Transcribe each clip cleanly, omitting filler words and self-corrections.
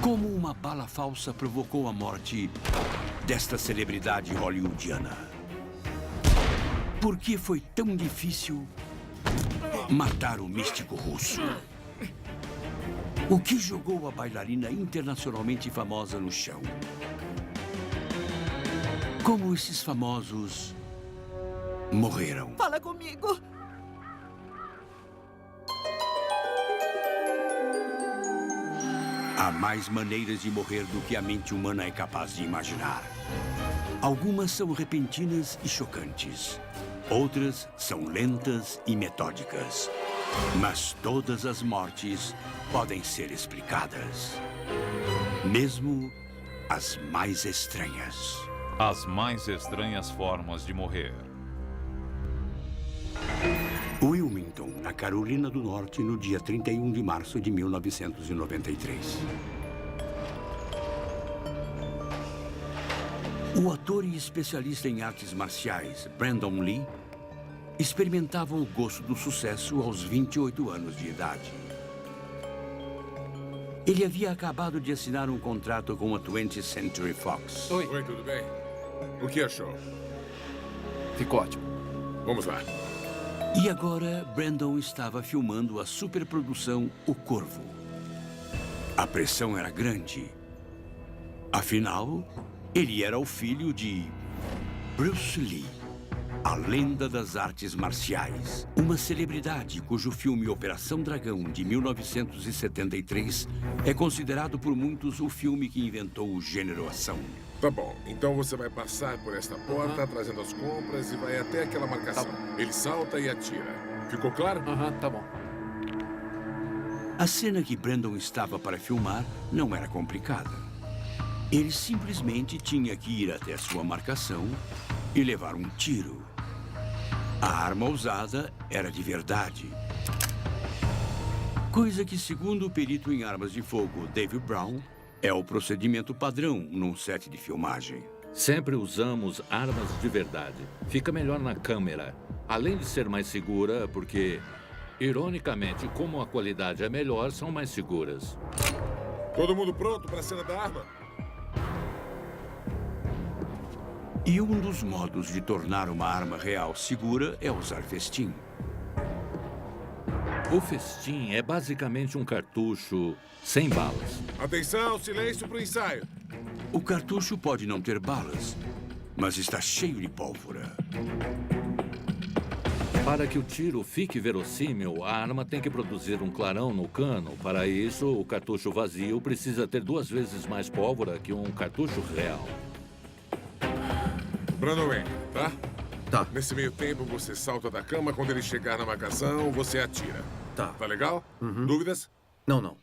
Como uma bala falsa provocou a morte desta celebridade hollywoodiana? Por que foi tão difícil matar o místico russo? O que jogou a bailarina internacionalmente famosa no chão? Como esses famosos morreram? Fala comigo. Há mais maneiras de morrer do que a mente humana é capaz de imaginar. Algumas são repentinas e chocantes. Outras são lentas e metódicas. Mas todas as mortes podem ser explicadas. Mesmo as mais estranhas. As mais estranhas formas de morrer. Wilmington, na Carolina do Norte, no dia 31 de março de 1993. O ator e especialista em artes marciais, Brandon Lee, experimentava o gosto do sucesso aos 28 anos de idade. Ele havia acabado de assinar um contrato com a 20th Century Fox. Oi, tudo bem? O que achou? Ficou ótimo. Vamos lá. E agora, Brandon estava filmando a superprodução O Corvo. A pressão era grande. Afinal, ele era o filho de Bruce Lee, a lenda das artes marciais. Uma celebridade cujo filme Operação Dragão, de 1973, é considerado por muitos o filme que inventou o gênero ação. Tá bom, então você vai passar por esta porta, trazendo as compras e vai até aquela marcação. Ele salta e atira. Ficou claro? Tá bom. A cena que Brandon estava para filmar não era complicada. Ele simplesmente tinha que ir até a sua marcação e levar um tiro. A arma usada era de verdade. Coisa que, segundo o perito em armas de fogo, Dave Brown, é o procedimento padrão num set de filmagem. Sempre usamos armas de verdade. Fica melhor na câmera. Além de ser mais segura, porque, ironicamente, como a qualidade é melhor, são mais seguras. Todo mundo pronto para a cena da arma? E um dos modos de tornar uma arma real segura é usar festim. O festim é basicamente um cartucho sem balas. Atenção, silêncio para o ensaio. O cartucho pode não ter balas, mas está cheio de pólvora. Para que o tiro fique verossímil, a arma tem que produzir um clarão no cano. Para isso, o cartucho vazio precisa ter 2 vezes mais pólvora que um cartucho real. Brandon Wayne, tá? Tá. Nesse meio tempo, você salta da cama. Quando ele chegar na marcação, você atira. Tá. Tá legal? Dúvidas? Não.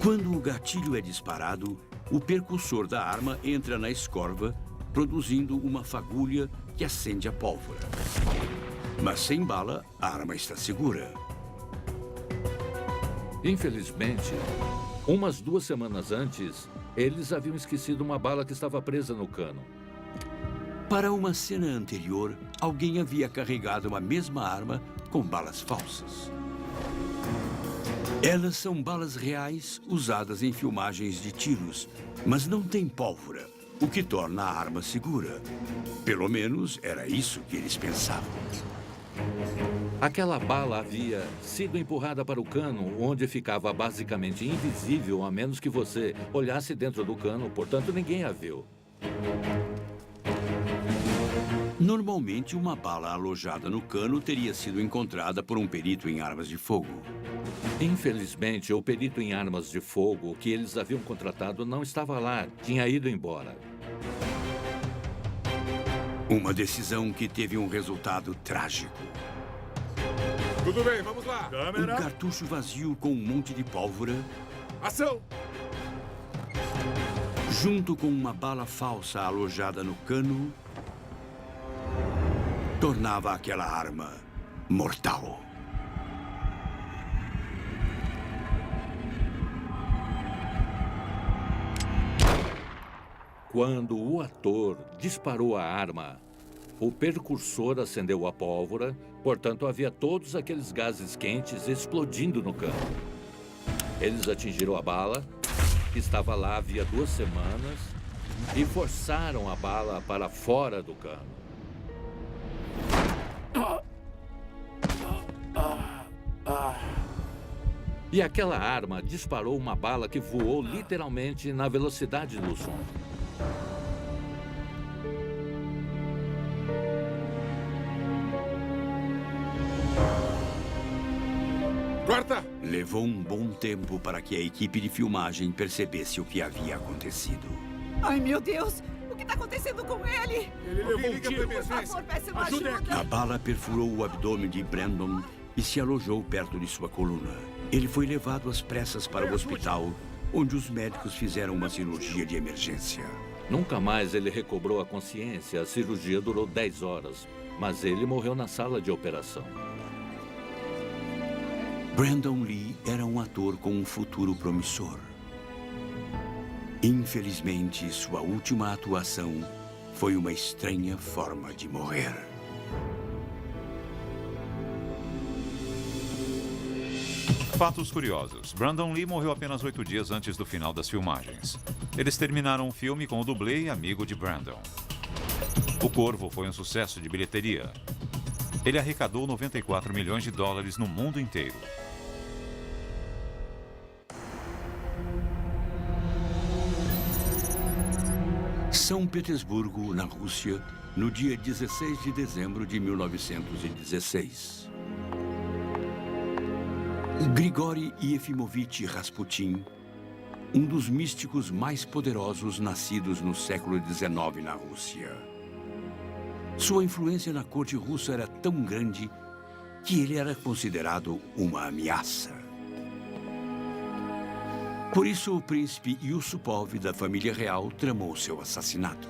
Quando o gatilho é disparado, o percussor da arma entra na escorva, produzindo uma fagulha que acende a pólvora. Mas sem bala, a arma está segura. Infelizmente, umas 2 semanas antes, eles haviam esquecido uma bala que estava presa no cano. Para uma cena anterior, alguém havia carregado a mesma arma com balas falsas. Elas são balas reais usadas em filmagens de tiros, mas não têm pólvora, o que torna a arma segura. Pelo menos era isso que eles pensavam. Aquela bala havia sido empurrada para o cano, onde ficava basicamente invisível a menos que você olhasse dentro do cano, portanto ninguém a viu. Normalmente, uma bala alojada no cano teria sido encontrada por um perito em armas de fogo. Infelizmente, o perito em armas de fogo que eles haviam contratado não estava lá, tinha ido embora. Uma decisão que teve um resultado trágico. Tudo bem, vamos lá. Um cartucho vazio com um monte de pólvora, Ação! junto com uma bala falsa alojada no cano, tornava aquela arma mortal. Quando o ator disparou a arma, o percursor acendeu a pólvora, portanto havia todos aqueles gases quentes explodindo no cano. Eles atingiram a bala que estava lá havia 2 semanas e forçaram a bala para fora do cano. E aquela arma disparou uma bala que voou literalmente na velocidade do som. Corta! Levou um bom tempo para que a equipe de filmagem percebesse o que havia acontecido. Ai, meu Deus! O que está acontecendo com ele? Ele levou um tiro. Por favor, peça uma ajuda. A bala perfurou o abdômen de Brandon e se alojou perto de sua coluna. Ele foi levado às pressas para o hospital, onde os médicos fizeram uma cirurgia de emergência. Nunca mais ele recobrou a consciência. A cirurgia durou 10 horas, mas ele morreu na sala de operação. Brandon Lee era um ator com um futuro promissor. Infelizmente, sua última atuação foi uma estranha forma de morrer. Fatos curiosos. Brandon Lee morreu apenas 8 dias antes do final das filmagens. Eles terminaram o filme com o dublê e amigo de Brandon. O Corvo foi um sucesso de bilheteria. Ele arrecadou 94 milhões de dólares no mundo inteiro. São Petersburgo, na Rússia, no dia 16 de dezembro de 1916. Grigori Yefimovich Rasputin, um dos místicos mais poderosos nascidos no século XIX na Rússia. Sua influência na corte russa era tão grande que ele era considerado uma ameaça. Por isso, o príncipe Yusupov da família real tramou seu assassinato.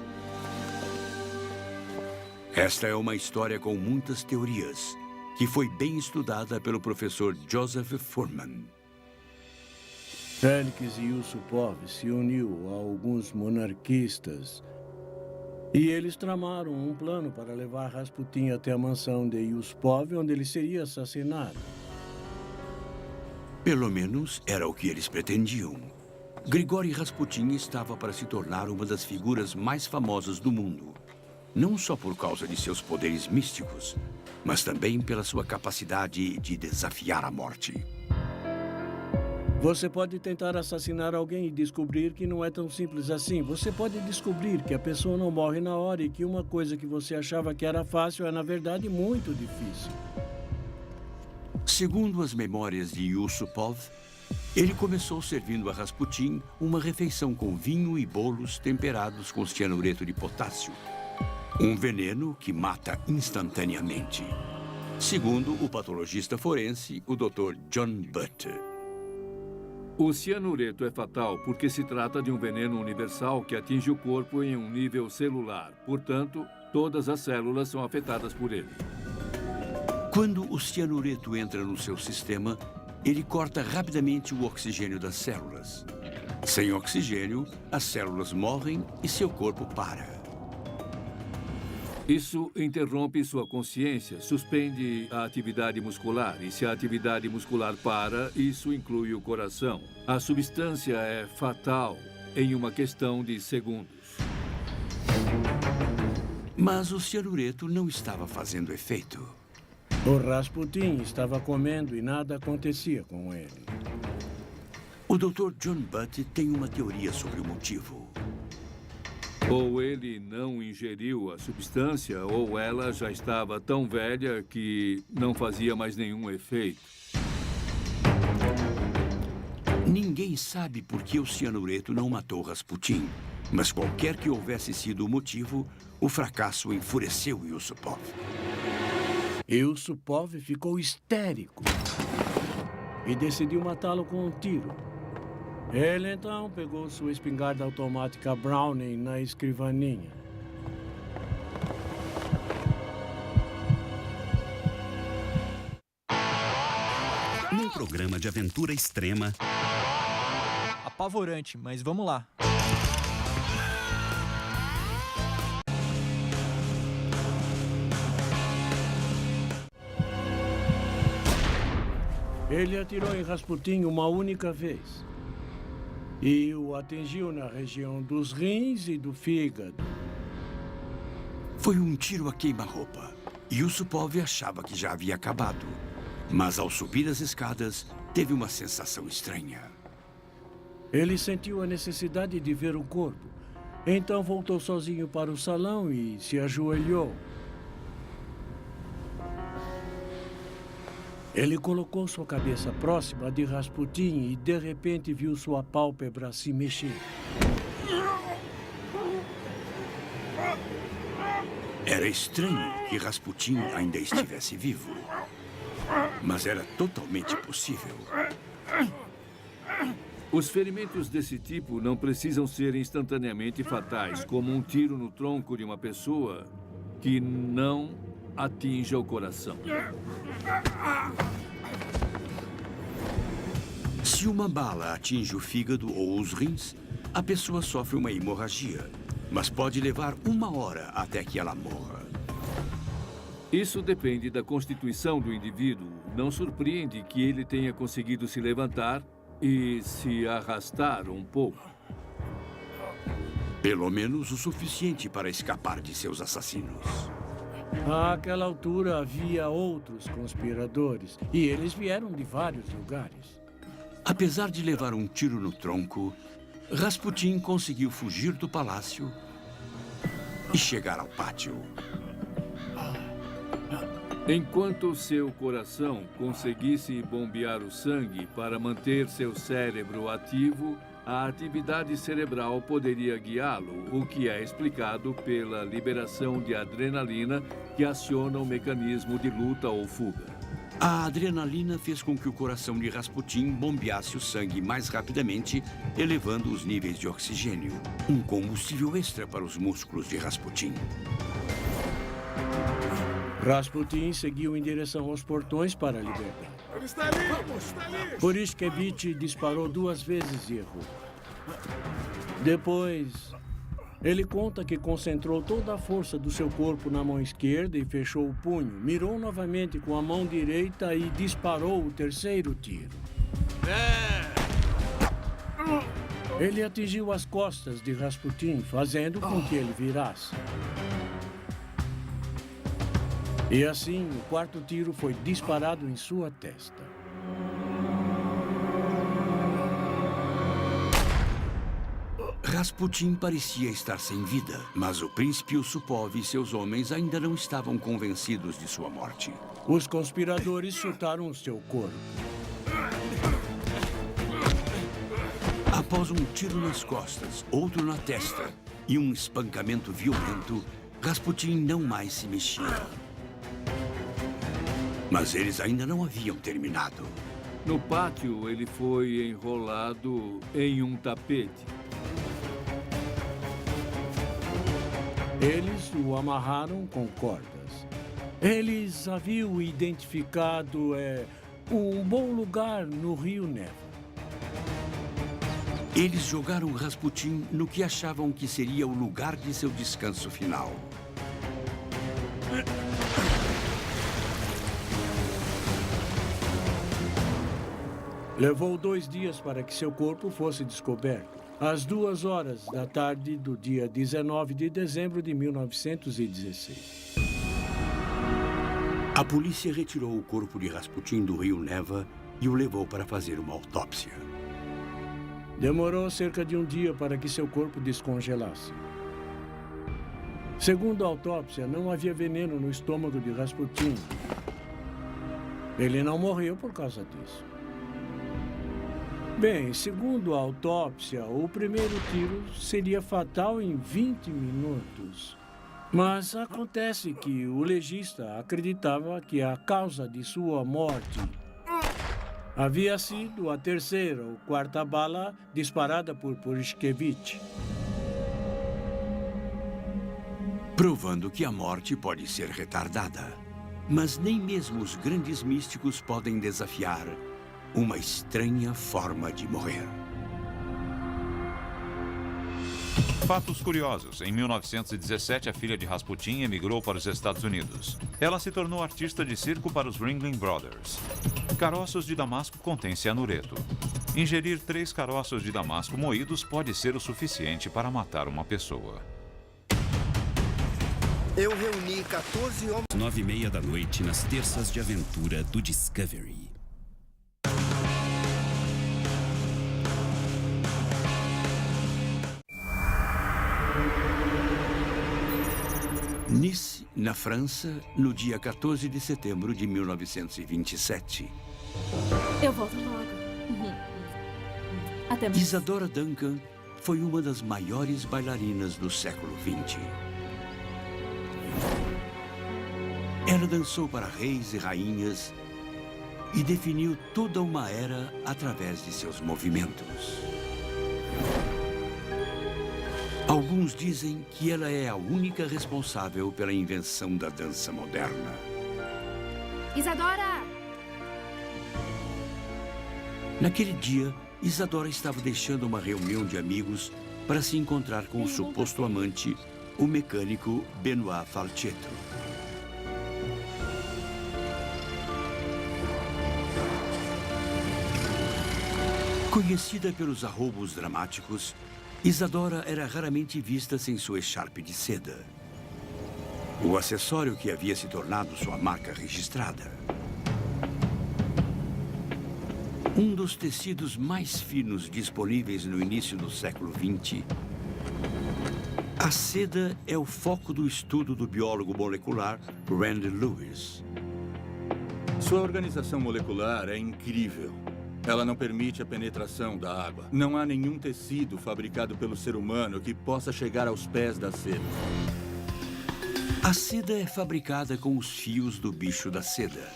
Esta é uma história com muitas teorias, que foi bem estudada pelo professor Joseph Furman. Félix Yusupov se uniu a alguns monarquistas e eles tramaram um plano para levar Rasputin até a mansão de Yusupov, onde ele seria assassinado. Pelo menos era o que eles pretendiam. Grigori Rasputin estava para se tornar uma das figuras mais famosas do mundo. Não só por causa de seus poderes místicos, mas também pela sua capacidade de desafiar a morte. Você pode tentar assassinar alguém e descobrir que não é tão simples assim. Você pode descobrir que a pessoa não morre na hora e que uma coisa que você achava que era fácil é, na verdade, muito difícil. Segundo as memórias de Yusupov, ele começou servindo a Rasputin uma refeição com vinho e bolos temperados com cianureto de potássio. Um veneno que mata instantaneamente. Segundo o patologista forense, o Dr. John Butt. O cianureto é fatal porque se trata de um veneno universal que atinge o corpo em um nível celular. Portanto, todas as células são afetadas por ele. Quando o cianureto entra no seu sistema, ele corta rapidamente o oxigênio das células. Sem oxigênio, as células morrem e seu corpo para. Isso interrompe sua consciência, suspende a atividade muscular. E se a atividade muscular para, isso inclui o coração. A substância é fatal em uma questão de segundos. Mas o cianureto não estava fazendo efeito. O Rasputin estava comendo e nada acontecia com ele. O Dr. John Butt tem uma teoria sobre o motivo. Ou ele não ingeriu a substância, ou ela já estava tão velha que não fazia mais nenhum efeito. Ninguém sabe por que o cianureto não matou Rasputin, mas qualquer que houvesse sido o motivo, o fracasso enfureceu Yusupov. Yusupov ficou histérico e decidiu matá-lo com um tiro. Ele então pegou sua espingarda automática Browning na escrivaninha. Num programa de aventura extrema... Apavorante, mas vamos lá. Ele atirou em Rasputin uma única vez. e o atingiu na região dos rins e do fígado. Foi um tiro a queima-roupa. Yusupov achava que já havia acabado. Mas ao subir as escadas, teve uma sensação estranha. Ele sentiu a necessidade de ver o corpo. Então voltou sozinho para o salão e se ajoelhou. Ele colocou sua cabeça próxima de Rasputin e de repente viu sua pálpebra se mexer. Era estranho que Rasputin ainda estivesse vivo. Mas era totalmente possível. Os ferimentos desse tipo não precisam ser instantaneamente fatais, como um tiro no tronco de uma pessoa que não atinja o coração. Se uma bala atinge o fígado ou os rins, a pessoa sofre uma hemorragia. Mas pode levar 1 hora até que ela morra. Isso depende da constituição do indivíduo. Não surpreende que ele tenha conseguido se levantar e se arrastar um pouco. Pelo menos o suficiente para escapar de seus assassinos. Àquela altura havia outros conspiradores e eles vieram de vários lugares. Apesar de levar um tiro no tronco, Rasputin conseguiu fugir do palácio e chegar ao pátio. Enquanto seu coração conseguisse bombear o sangue para manter seu cérebro ativo, a atividade cerebral poderia guiá-lo, o que é explicado pela liberação de adrenalina que aciona o mecanismo de luta ou fuga. A adrenalina fez com que o coração de Rasputin bombeasse o sangue mais rapidamente, elevando os níveis de oxigênio. Um combustível extra para os músculos de Rasputin. Rasputin seguiu em direção aos portões para a liberdade. Ele está ali! Vamos, está ali! Purishkevich disparou 2 vezes e errou. Depois, ele conta que concentrou toda a força do seu corpo na mão esquerda e fechou o punho. Mirou novamente com a mão direita e disparou o 3º tiro. Ele atingiu as costas de Rasputin, fazendo com que ele virasse. E assim, o 4º tiro foi disparado em sua testa. Rasputin parecia estar sem vida, mas o príncipe Yusupov e seus homens ainda não estavam convencidos de sua morte. Os conspiradores chutaram o seu corpo. Após um tiro nas costas, outro na testa e um espancamento violento, Rasputin não mais se mexia. Mas eles ainda não haviam terminado. No pátio, ele foi enrolado em um tapete. Eles o amarraram com cordas. Eles haviam identificado um bom lugar no Rio Neva. Eles jogaram Rasputin no que achavam que seria o lugar de seu descanso final. Levou 2 dias para que seu corpo fosse descoberto. Às 2 horas da tarde do dia 19 de dezembro de 1916. A polícia retirou o corpo de Rasputin do rio Neva e o levou para fazer uma autópsia. Demorou cerca de 1 dia para que seu corpo descongelasse. Segundo a autópsia, não havia veneno no estômago de Rasputin. Ele não morreu por causa disso. Bem, segundo a autópsia, o primeiro tiro seria fatal em 20 minutos. Mas acontece que o legista acreditava que a causa de sua morte havia sido a 3ª ou 4ª bala disparada por Purishkevich. Provando que a morte pode ser retardada. Mas nem mesmo os grandes místicos podem desafiar uma estranha forma de morrer. Fatos curiosos. Em 1917, a filha de Rasputin emigrou para os Estados Unidos. Ela se tornou artista de circo para os Ringling Brothers. Caroços de Damasco contém cianureto. Ingerir 3 caroços de damasco moídos pode ser o suficiente para matar uma pessoa. Eu reuni 14 homens. 9h30 da noite nas terças de aventura do Discovery. Nice, na França, no dia 14 de setembro de 1927. Eu volto logo. Até mais. Isadora Duncan foi uma das maiores bailarinas do século XX. Ela dançou para reis e rainhas e definiu toda uma era através de seus movimentos. Alguns dizem que ela é a única responsável pela invenção da dança moderna. Isadora! Naquele dia, Isadora estava deixando uma reunião de amigos para se encontrar com o suposto amante, o mecânico Benoit Falchetto. Conhecida pelos arroubos dramáticos, Isadora era raramente vista sem sua echarpe de seda. O acessório que havia se tornado sua marca registrada. Um dos tecidos mais finos disponíveis no início do século XX, a seda é o foco do estudo do biólogo molecular Randy Lewis. Sua organização molecular é incrível. Ela não permite a penetração da água. Não há nenhum tecido fabricado pelo ser humano que possa chegar aos pés da seda. A seda é fabricada com os fios do bicho da seda.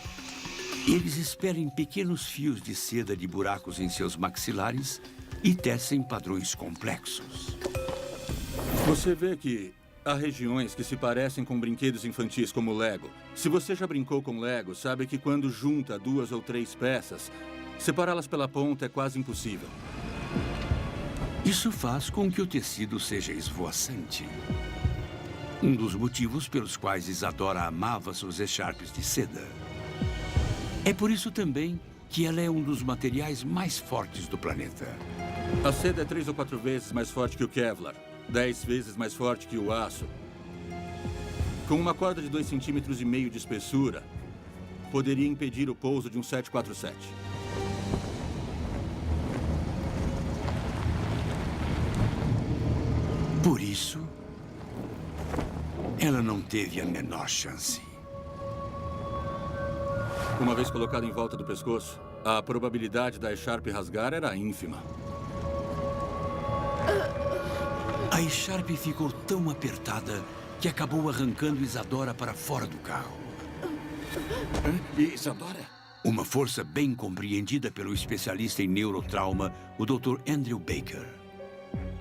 Eles esperam pequenos fios de seda de buracos em seus maxilares e tecem padrões complexos. Você vê que há regiões que se parecem com brinquedos infantis como Lego. Se você já brincou com Lego, sabe que quando junta 2 ou 3 peças, separá-las pela ponta é quase impossível. Isso faz com que o tecido seja esvoaçante. Um dos motivos pelos quais Isadora amava suas echarpes de seda. É por isso também que ela é um dos materiais mais fortes do planeta. A seda é 3 ou 4 vezes mais forte que o Kevlar, 10 vezes mais forte que o aço. Com uma corda de 2,5 centímetros de espessura, poderia impedir o pouso de um 747. Por isso, ela não teve a menor chance. Uma vez colocado em volta do pescoço, a probabilidade da echarpe rasgar era ínfima. A echarpe ficou tão apertada que acabou arrancando Isadora para fora do carro. Isadora? Uma força bem compreendida pelo especialista em neurotrauma, o Dr. Andrew Baker.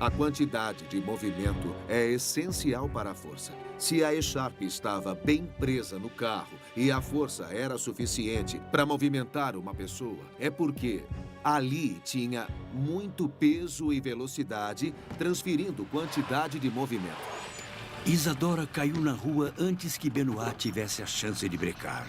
A quantidade de movimento é essencial para a força. Se a echarpe estava bem presa no carro e a força era suficiente para movimentar uma pessoa, é porque ali tinha muito peso e velocidade, transferindo quantidade de movimento. Isadora caiu na rua antes que Benoit tivesse a chance de brecar.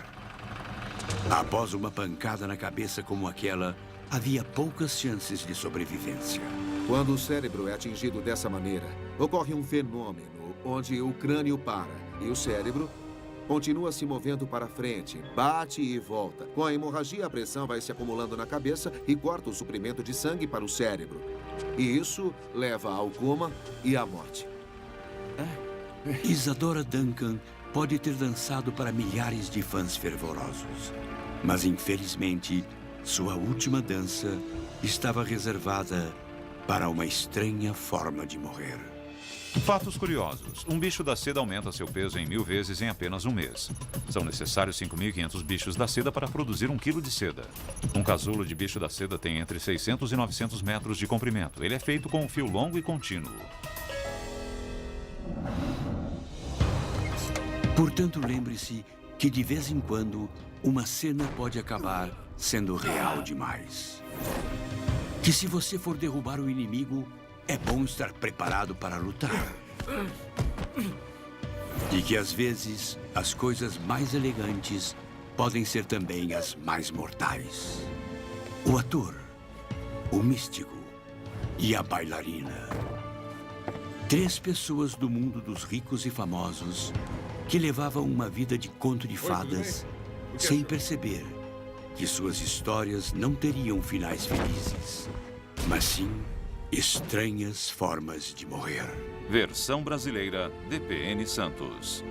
Após uma pancada na cabeça como aquela, havia poucas chances de sobrevivência. Quando o cérebro é atingido dessa maneira, ocorre um fenômeno onde o crânio para e o cérebro continua se movendo para frente, bate e volta. Com a hemorragia, a pressão vai se acumulando na cabeça e corta o suprimento de sangue para o cérebro. E isso leva ao coma e à morte. Isadora Duncan pode ter dançado para milhares de fãs fervorosos. Mas, infelizmente, sua última dança estava reservada para uma estranha forma de morrer. Fatos curiosos. Um bicho da seda aumenta seu peso em 1000 vezes em apenas um mês. São necessários 5.500 bichos da seda para produzir 1 quilo de seda. Um casulo de bicho da seda tem entre 600 e 900 metros de comprimento. Ele é feito com um fio longo e contínuo. Portanto, lembre-se que, de vez em quando, uma cena pode acabar sendo real demais. Que se você for derrubar o inimigo, é bom estar preparado para lutar. E que, às vezes, as coisas mais elegantes podem ser também as mais mortais. O ator o místico e a bailarina. 3 pessoas do mundo dos ricos e famosos que levavam uma vida de conto de fadas sem perceber que suas histórias não teriam finais felizes, mas sim estranhas formas de morrer. Versão brasileira, DPN Santos.